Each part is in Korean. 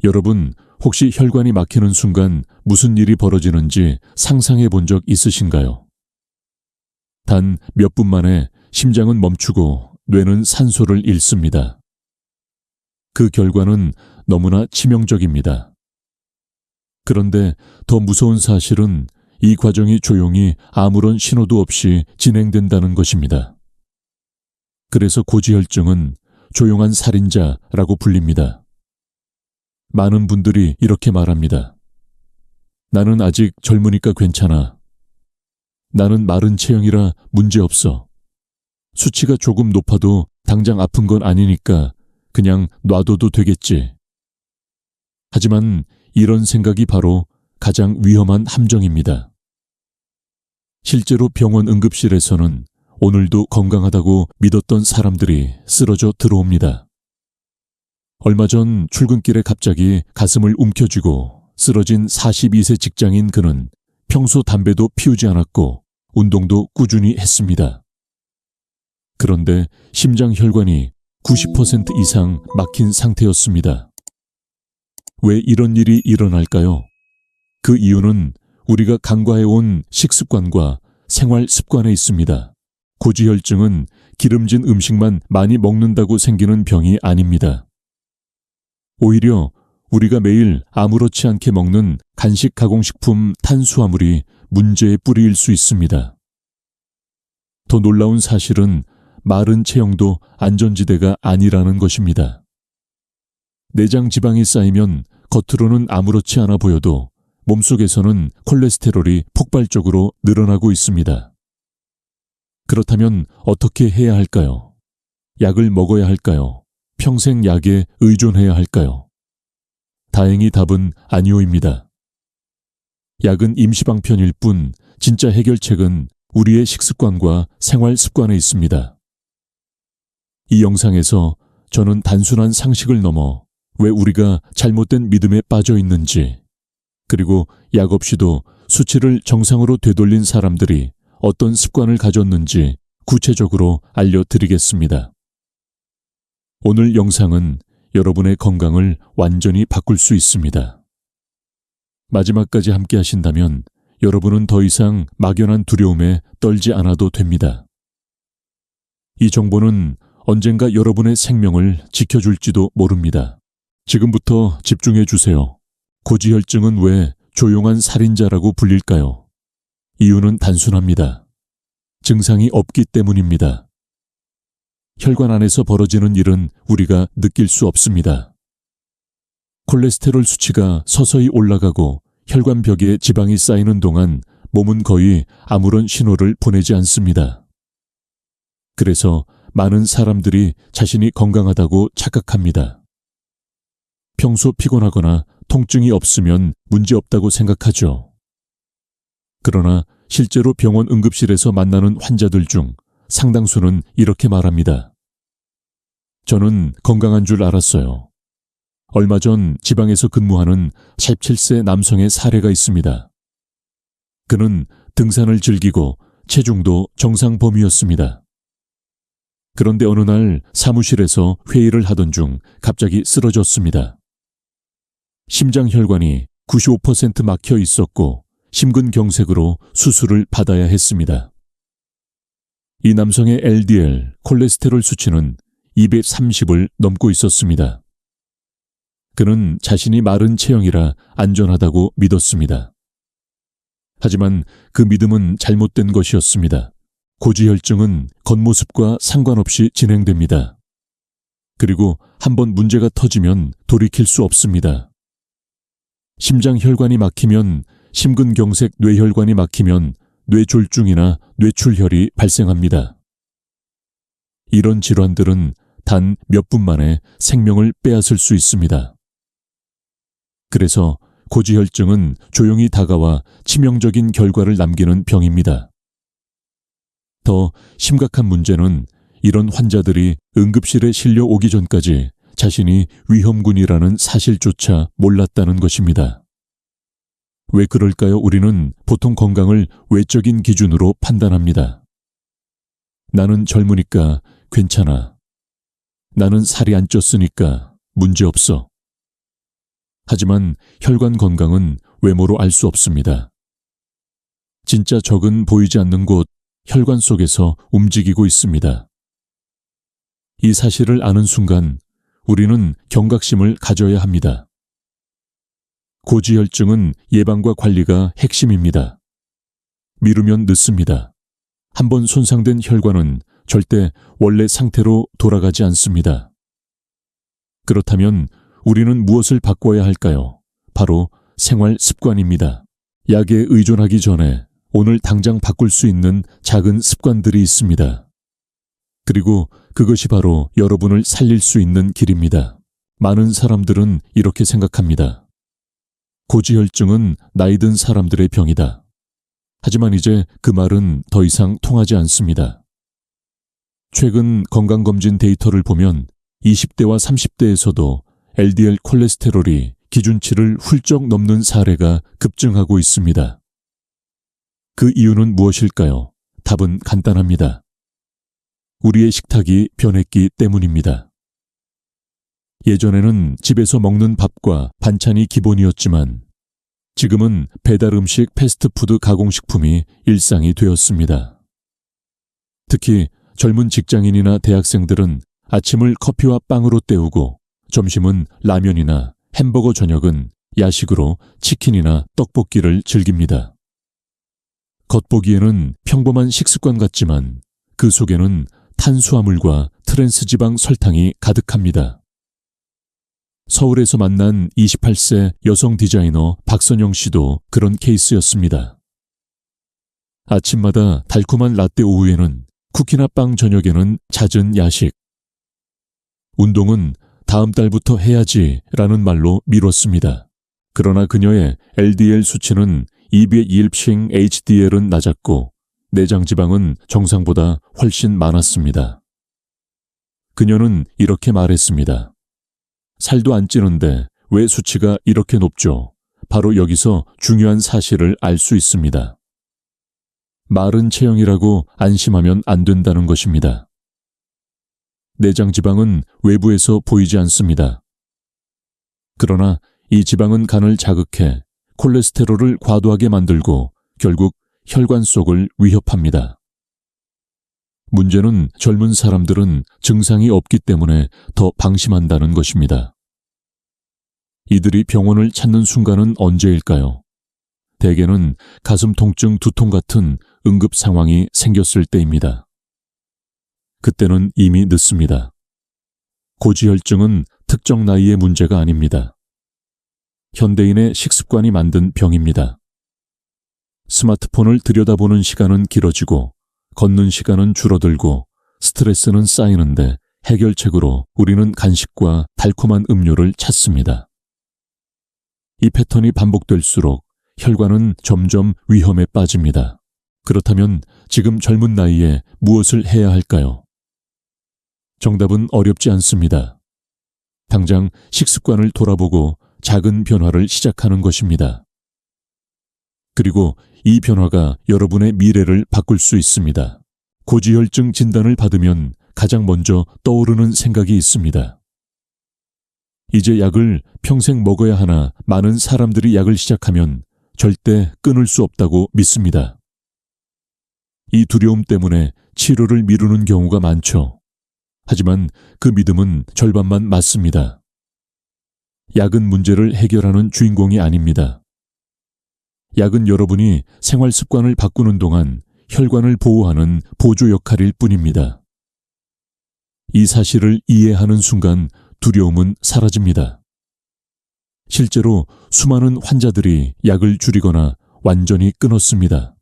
여러분, 혹시 혈관이 막히는 순간 무슨 일이 벌어지는지 상상해 본 적 있으신가요? 단 몇 분 만에 심장은 멈추고 뇌는 산소를 잃습니다. 그 결과는 너무나 치명적입니다. 그런데 더 무서운 사실은 이 과정이 조용히 아무런 신호도 없이 진행된다는 것입니다. 그래서 고지혈증은 조용한 살인자라고 불립니다. 많은 분들이 이렇게 말합니다. 나는 아직 젊으니까 괜찮아. 나는 마른 체형이라 문제없어. 수치가 조금 높아도 당장 아픈 건 아니니까 그냥 놔둬도 되겠지. 하지만 이런 생각이 바로 가장 위험한 함정입니다. 실제로 병원 응급실에서는 오늘도 건강하다고 믿었던 사람들이 쓰러져 들어옵니다. 얼마 전 출근길에 갑자기 가슴을 움켜쥐고 쓰러진 42세 직장인 그는 평소 담배도 피우지 않았고 운동도 꾸준히 했습니다. 그런데 심장 혈관이 90% 이상 막힌 상태였습니다. 왜 이런 일이 일어날까요? 그 이유는 우리가 간과해온 식습관과 생활 습관에 있습니다. 고지혈증은 기름진 음식만 많이 먹는다고 생기는 병이 아닙니다. 오히려 우리가 매일 아무렇지 않게 먹는 간식 가공식품 탄수화물이 문제의 뿌리일 수 있습니다. 더 놀라운 사실은 마른 체형도 안전지대가 아니라는 것입니다. 내장 지방이 쌓이면 겉으로는 아무렇지 않아 보여도 몸속에서는 콜레스테롤이 폭발적으로 늘어나고 있습니다. 그렇다면 어떻게 해야 할까요? 약을 먹어야 할까요? 평생 약에 의존해야 할까요? 다행히 답은 아니오입니다. 약은 임시방편일 뿐 진짜 해결책은 우리의 식습관과 생활 습관에 있습니다. 이 영상에서 저는 단순한 상식을 넘어 왜 우리가 잘못된 믿음에 빠져 있는지, 그리고 약 없이도 수치를 정상으로 되돌린 사람들이 어떤 습관을 가졌는지 구체적으로 알려드리겠습니다. 오늘 영상은 여러분의 건강을 완전히 바꿀 수 있습니다. 마지막까지 함께 하신다면 여러분은 더 이상 막연한 두려움에 떨지 않아도 됩니다. 이 정보는 언젠가 여러분의 생명을 지켜줄지도 모릅니다. 지금부터 집중해 주세요. 고지혈증은 왜 조용한 살인자라고 불릴까요? 이유는 단순합니다. 증상이 없기 때문입니다. 혈관 안에서 벌어지는 일은 우리가 느낄 수 없습니다. 콜레스테롤 수치가 서서히 올라가고 혈관 벽에 지방이 쌓이는 동안 몸은 거의 아무런 신호를 보내지 않습니다. 그래서 많은 사람들이 자신이 건강하다고 착각합니다. 평소 피곤하거나 통증이 없으면 문제없다고 생각하죠. 그러나 실제로 병원 응급실에서 만나는 환자들 중 상당수는 이렇게 말합니다. 저는 건강한 줄 알았어요. 얼마 전 지방에서 근무하는 47세 남성의 사례가 있습니다. 그는 등산을 즐기고 체중도 정상 범위였습니다. 그런데 어느 날 사무실에서 회의를 하던 중 갑자기 쓰러졌습니다. 심장 혈관이 95% 막혀 있었고 심근경색으로 수술을 받아야 했습니다. 이 남성의 LDL, 콜레스테롤 수치는 230을 넘고 있었습니다. 그는 자신이 마른 체형이라 안전하다고 믿었습니다. 하지만 그 믿음은 잘못된 것이었습니다. 고지혈증은 겉모습과 상관없이 진행됩니다. 그리고 한번 문제가 터지면 돌이킬 수 없습니다. 심장 혈관이 막히면 심근경색, 뇌혈관이 막히면 뇌졸중이나 뇌출혈이 발생합니다. 이런 질환들은 단 몇 분 만에 생명을 빼앗을 수 있습니다. 그래서 고지혈증은 조용히 다가와 치명적인 결과를 남기는 병입니다. 더 심각한 문제는 이런 환자들이 응급실에 실려 오기 전까지 자신이 위험군이라는 사실조차 몰랐다는 것입니다. 왜 그럴까요? 우리는 보통 건강을 외적인 기준으로 판단합니다. 나는 젊으니까 괜찮아. 나는 살이 안 쪘으니까 문제없어. 하지만 혈관 건강은 외모로 알 수 없습니다. 진짜 적은 보이지 않는 곳, 혈관 속에서 움직이고 있습니다. 이 사실을 아는 순간 우리는 경각심을 가져야 합니다. 고지혈증은 예방과 관리가 핵심입니다. 미루면 늦습니다. 한번 손상된 혈관은 절대 원래 상태로 돌아가지 않습니다. 그렇다면 우리는 무엇을 바꿔야 할까요? 바로 생활 습관입니다. 약에 의존하기 전에 오늘 당장 바꿀 수 있는 작은 습관들이 있습니다. 그리고 그것이 바로 여러분을 살릴 수 있는 길입니다. 많은 사람들은 이렇게 생각합니다. 고지혈증은 나이 든 사람들의 병이다. 하지만 이제 그 말은 더 이상 통하지 않습니다. 최근 건강검진 데이터를 보면 20대와 30대에서도 LDL 콜레스테롤이 기준치를 훌쩍 넘는 사례가 급증하고 있습니다. 그 이유는 무엇일까요? 답은 간단합니다. 우리의 식탁이 변했기 때문입니다. 예전에는 집에서 먹는 밥과 반찬이 기본이었지만 지금은 배달 음식 패스트푸드 가공식품이 일상이 되었습니다. 특히 젊은 직장인이나 대학생들은 아침을 커피와 빵으로 때우고 점심은 라면이나 햄버거, 저녁은 야식으로 치킨이나 떡볶이를 즐깁니다. 겉보기에는 평범한 식습관 같지만 그 속에는 탄수화물과 트랜스지방 설탕이 가득합니다. 서울에서 만난 28세 여성 디자이너 박선영 씨도 그런 케이스였습니다. 아침마다 달콤한 라떼, 오후에는 쿠키나 빵, 저녁에는 잦은 야식. 운동은 다음 달부터 해야지라는 말로 미뤘습니다. 그러나 그녀의 LDL 수치는 200일핑 HDL은 낮았고 내장 지방은 정상보다 훨씬 많았습니다. 그녀는 이렇게 말했습니다. 살도 안 찌는데 왜 수치가 이렇게 높죠? 바로 여기서 중요한 사실을 알 수 있습니다. 마른 체형이라고 안심하면 안 된다는 것입니다. 내장 지방은 외부에서 보이지 않습니다. 그러나 이 지방은 간을 자극해 콜레스테롤을 과도하게 만들고 결국 혈관 속을 위협합니다. 문제는 젊은 사람들은 증상이 없기 때문에 더 방심한다는 것입니다. 이들이 병원을 찾는 순간은 언제일까요? 대개는 가슴 통증, 두통 같은 응급 상황이 생겼을 때입니다. 그때는 이미 늦습니다. 고지혈증은 특정 나이의 문제가 아닙니다. 현대인의 식습관이 만든 병입니다. 스마트폰을 들여다보는 시간은 길어지고 걷는 시간은 줄어들고 스트레스는 쌓이는데 해결책으로 우리는 간식과 달콤한 음료를 찾습니다. 이 패턴이 반복될수록 혈관은 점점 위험에 빠집니다. 그렇다면 지금 젊은 나이에 무엇을 해야 할까요? 정답은 어렵지 않습니다. 당장 식습관을 돌아보고 작은 변화를 시작하는 것입니다. 그리고 이 변화가 여러분의 미래를 바꿀 수 있습니다. 고지혈증 진단을 받으면 가장 먼저 떠오르는 생각이 있습니다. 이제 약을 평생 먹어야 하나. 많은 사람들이 약을 시작하면 절대 끊을 수 없다고 믿습니다. 이 두려움 때문에 치료를 미루는 경우가 많죠. 하지만 그 믿음은 절반만 맞습니다. 약은 문제를 해결하는 주인공이 아닙니다. 약은 여러분이 생활 습관을 바꾸는 동안 혈관을 보호하는 보조 역할일 뿐입니다. 이 사실을 이해하는 순간 두려움은 사라집니다. 실제로 수많은 환자들이 약을 줄이거나 완전히 끊었습니다.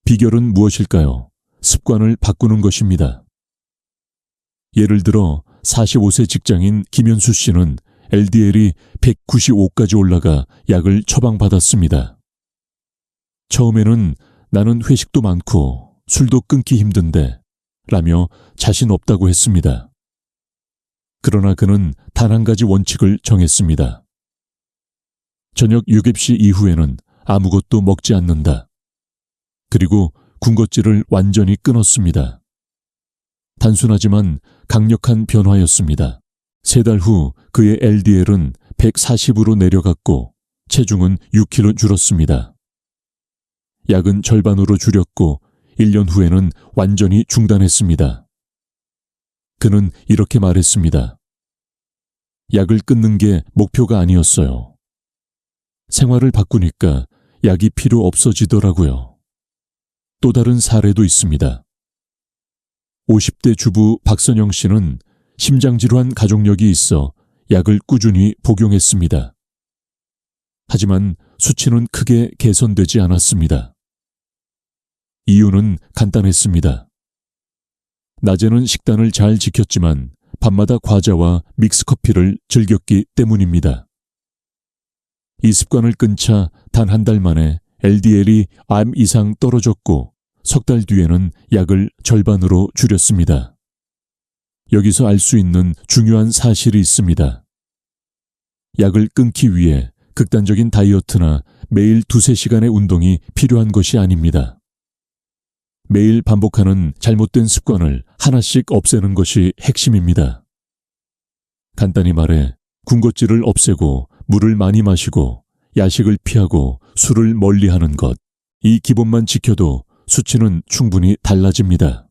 비결은 무엇일까요? 습관을 바꾸는 것입니다. 예를 들어 45세 직장인 김현수 씨는 LDL이 195까지 올라가 약을 처방받았습니다. 처음에는 나는 회식도 많고 술도 끊기 힘든데 라며 자신 없다고 했습니다. 그러나 그는 단 한 가지 원칙을 정했습니다. 저녁 유급시 이후에는 아무것도 먹지 않는다. 그리고 군것질을 완전히 끊었습니다. 단순하지만 강력한 변화였습니다. 3달 후 그의 LDL은 140으로 내려갔고 체중은 6kg 줄었습니다. 약은 절반으로 줄였고 1년 후에는 완전히 중단했습니다. 그는 이렇게 말했습니다. 약을 끊는 게 목표가 아니었어요. 생활을 바꾸니까 약이 필요 없어지더라고요. 또 다른 사례도 있습니다. 50대 주부 박선영 씨는 심장질환 가족력이 있어 약을 꾸준히 복용했습니다. 하지만 수치는 크게 개선되지 않았습니다. 이유는 간단했습니다. 낮에는 식단을 잘 지켰지만 밤마다 과자와 믹스커피를 즐겼기 때문입니다. 이 습관을 끊자 단 한 달 만에 LDL이 암 이상 떨어졌고 석 달 뒤에는 약을 절반으로 줄였습니다. 여기서 알 수 있는 중요한 사실이 있습니다. 약을 끊기 위해 극단적인 다이어트나 매일 2~3시간의 운동이 필요한 것이 아닙니다. 매일 반복하는 잘못된 습관을 하나씩 없애는 것이 핵심입니다. 간단히 말해 군것질을 없애고 물을 많이 마시고 야식을 피하고 술을 멀리하는 것, 이 기본만 지켜도 수치는 충분히 달라집니다.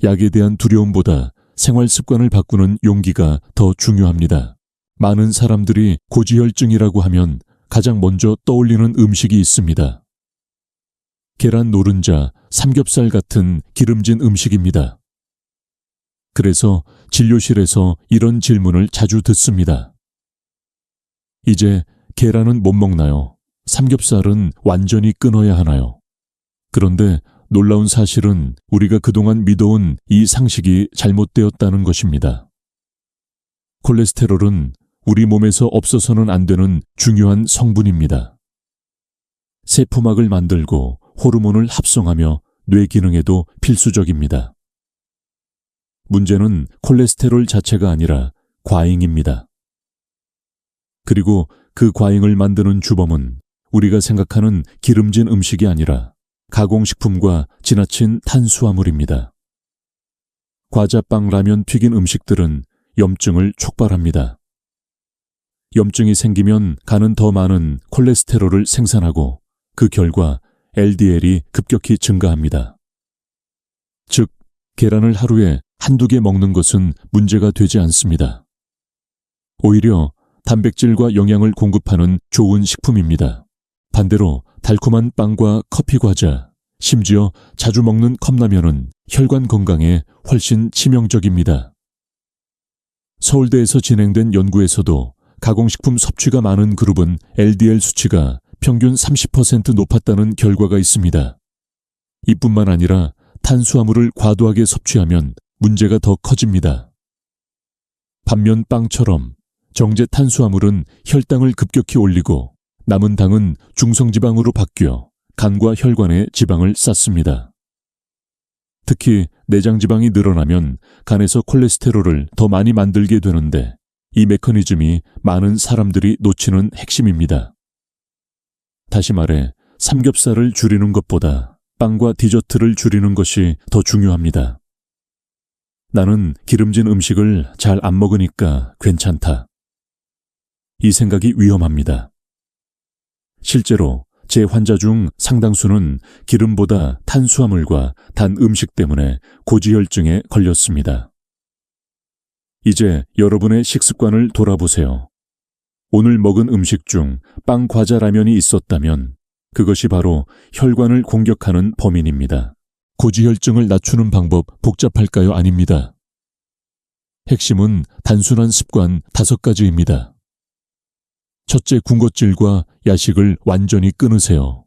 약에 대한 두려움보다 생활 습관을 바꾸는 용기가 더 중요합니다. 많은 사람들이 고지혈증이라고 하면 가장 먼저 떠올리는 음식이 있습니다. 계란 노른자, 삼겹살 같은 기름진 음식입니다. 그래서 진료실에서 이런 질문을 자주 듣습니다. 이제 계란은 못 먹나요? 삼겹살은 완전히 끊어야 하나요? 그런데 놀라운 사실은 우리가 그동안 믿어온 이 상식이 잘못되었다는 것입니다. 콜레스테롤은 우리 몸에서 없어서는 안 되는 중요한 성분입니다. 세포막을 만들고 호르몬을 합성하며 뇌 기능에도 필수적입니다. 문제는 콜레스테롤 자체가 아니라 과잉입니다. 그리고 그 과잉을 만드는 주범은 우리가 생각하는 기름진 음식이 아니라 가공식품과 지나친 탄수화물입니다. 과자, 빵, 라면, 튀긴 음식들은 염증을 촉발합니다. 염증이 생기면 간은 더 많은 콜레스테롤을 생산하고 그 결과 LDL이 급격히 증가합니다. 즉, 계란을 하루에 한두 개 먹는 것은 문제가 되지 않습니다. 오히려 단백질과 영양을 공급하는 좋은 식품입니다. 반대로 달콤한 빵과 커피 과자, 심지어 자주 먹는 컵라면은 혈관 건강에 훨씬 치명적입니다. 서울대에서 진행된 연구에서도 가공식품 섭취가 많은 그룹은 LDL 수치가 평균 30% 높았다는 결과가 있습니다. 이뿐만 아니라 탄수화물을 과도하게 섭취하면 문제가 더 커집니다. 반면 빵처럼 정제 탄수화물은 혈당을 급격히 올리고 남은 당은 중성지방으로 바뀌어 간과 혈관에 지방을 쌓습니다. 특히 내장지방이 늘어나면 간에서 콜레스테롤을 더 많이 만들게 되는데 이 메커니즘이 많은 사람들이 놓치는 핵심입니다. 다시 말해 삼겹살을 줄이는 것보다 빵과 디저트를 줄이는 것이 더 중요합니다. 나는 기름진 음식을 잘 안 먹으니까 괜찮다. 이 생각이 위험합니다. 실제로 제 환자 중 상당수는 기름보다 탄수화물과 단 음식 때문에 고지혈증에 걸렸습니다. 이제 여러분의 식습관을 돌아보세요. 오늘 먹은 음식 중 빵, 과자, 라면이 있었다면 그것이 바로 혈관을 공격하는 범인입니다. 고지혈증을 낮추는 방법 복잡할까요? 아닙니다. 핵심은 단순한 습관 5가지입니다. 첫째, 군것질과 야식을 완전히 끊으세요.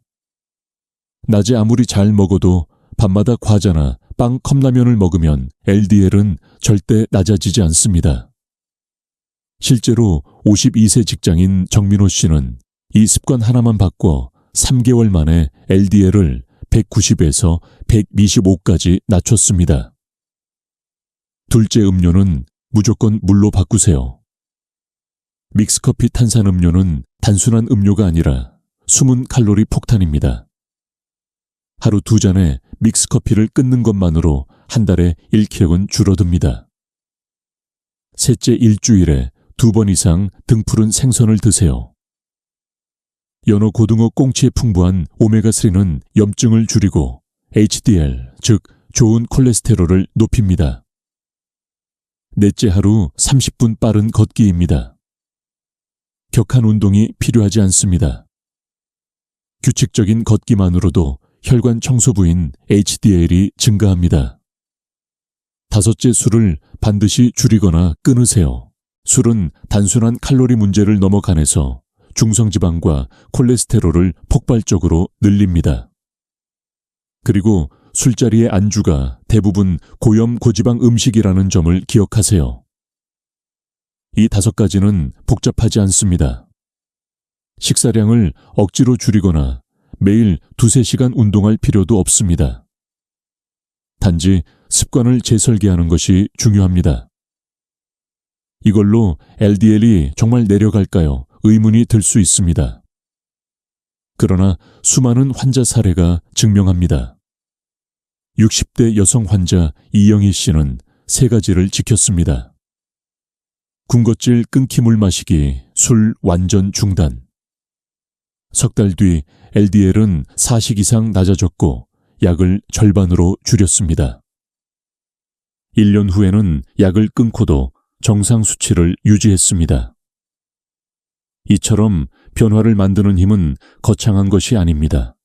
낮에 아무리 잘 먹어도 밤마다 과자나 빵, 컵라면을 먹으면 LDL은 절대 낮아지지 않습니다. 실제로 52세 직장인 정민호 씨는 이 습관 하나만 바꿔 3개월 만에 LDL을 190에서 125까지 낮췄습니다. 둘째, 음료는 무조건 물로 바꾸세요. 믹스커피 탄산음료는 단순한 음료가 아니라 숨은 칼로리 폭탄입니다. 하루 2잔에 믹스커피를 끊는 것만으로 한 달에 1kg은 줄어듭니다. 셋째, 일주일에 2번 이상 등푸른 생선을 드세요. 연어 고등어 꽁치에 풍부한 오메가3는 염증을 줄이고 HDL, 즉 좋은 콜레스테롤을 높입니다. 넷째 하루 30분 빠른 걷기입니다. 격한 운동이 필요하지 않습니다. 규칙적인 걷기만으로도 혈관 청소부인 HDL이 증가합니다. 다섯째, 술을 반드시 줄이거나 끊으세요. 술은 단순한 칼로리 문제를 넘어가내서 중성지방과 콜레스테롤을 폭발적으로 늘립니다. 그리고 술자리의 안주가 대부분 고염 고지방 음식이라는 점을 기억하세요. 이 5가지는 복잡하지 않습니다. 식사량을 억지로 줄이거나 매일 2-3시간 운동할 필요도 없습니다. 단지 습관을 재설계하는 것이 중요합니다. 이걸로 LDL이 정말 내려갈까요? 의문이 들 수 있습니다. 그러나 수많은 환자 사례가 증명합니다. 60대 여성 환자 이영희 씨는 3가지를 지켰습니다. 군것질 끊기 물 마시기, 술 완전 중단. 석 달 뒤 LDL은 4식 이상 낮아졌고 약을 절반으로 줄였습니다. 1년 후에는 약을 끊고도 정상 수치를 유지했습니다. 이처럼 변화를 만드는 힘은 거창한 것이 아닙니다.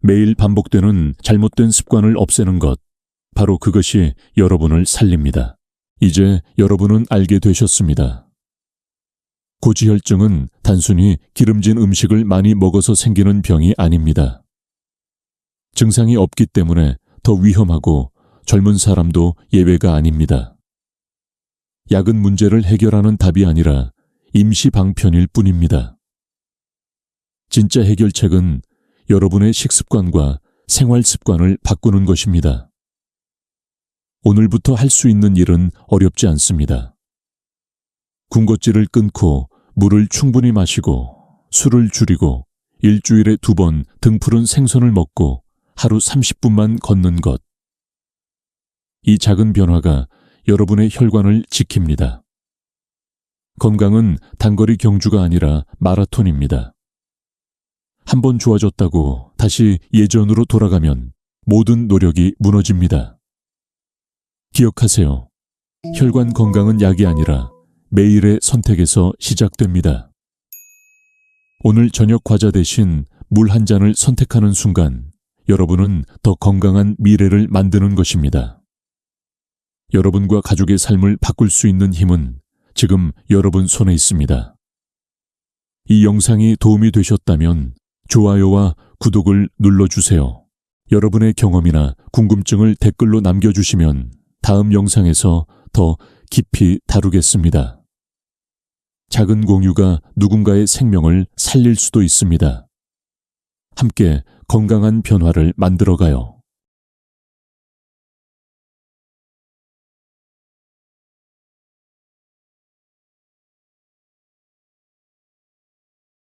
매일 반복되는 잘못된 습관을 없애는 것, 바로 그것이 여러분을 살립니다. 이제 여러분은 알게 되셨습니다. 고지혈증은 단순히 기름진 음식을 많이 먹어서 생기는 병이 아닙니다. 증상이 없기 때문에 더 위험하고 젊은 사람도 예외가 아닙니다. 약은 문제를 해결하는 답이 아니라 임시 방편일 뿐입니다. 진짜 해결책은 여러분의 식습관과 생활 습관을 바꾸는 것입니다. 오늘부터 할 수 있는 일은 어렵지 않습니다. 군것질을 끊고 물을 충분히 마시고 술을 줄이고 일주일에 2번 등푸른 생선을 먹고 하루 30분만 걷는 것. 이 작은 변화가 여러분의 혈관을 지킵니다. 건강은 단거리 경주가 아니라 마라톤입니다. 한번 좋아졌다고 다시 예전으로 돌아가면 모든 노력이 무너집니다. 기억하세요. 혈관 건강은 약이 아니라 매일의 선택에서 시작됩니다. 오늘 저녁 과자 대신 물 한 잔을 선택하는 순간 여러분은 더 건강한 미래를 만드는 것입니다. 여러분과 가족의 삶을 바꿀 수 있는 힘은 지금 여러분 손에 있습니다. 이 영상이 도움이 되셨다면 좋아요와 구독을 눌러주세요. 여러분의 경험이나 궁금증을 댓글로 남겨주시면 다음 영상에서 더 깊이 다루겠습니다. 작은 공유가 누군가의 생명을 살릴 수도 있습니다. 함께 건강한 변화를 만들어가요.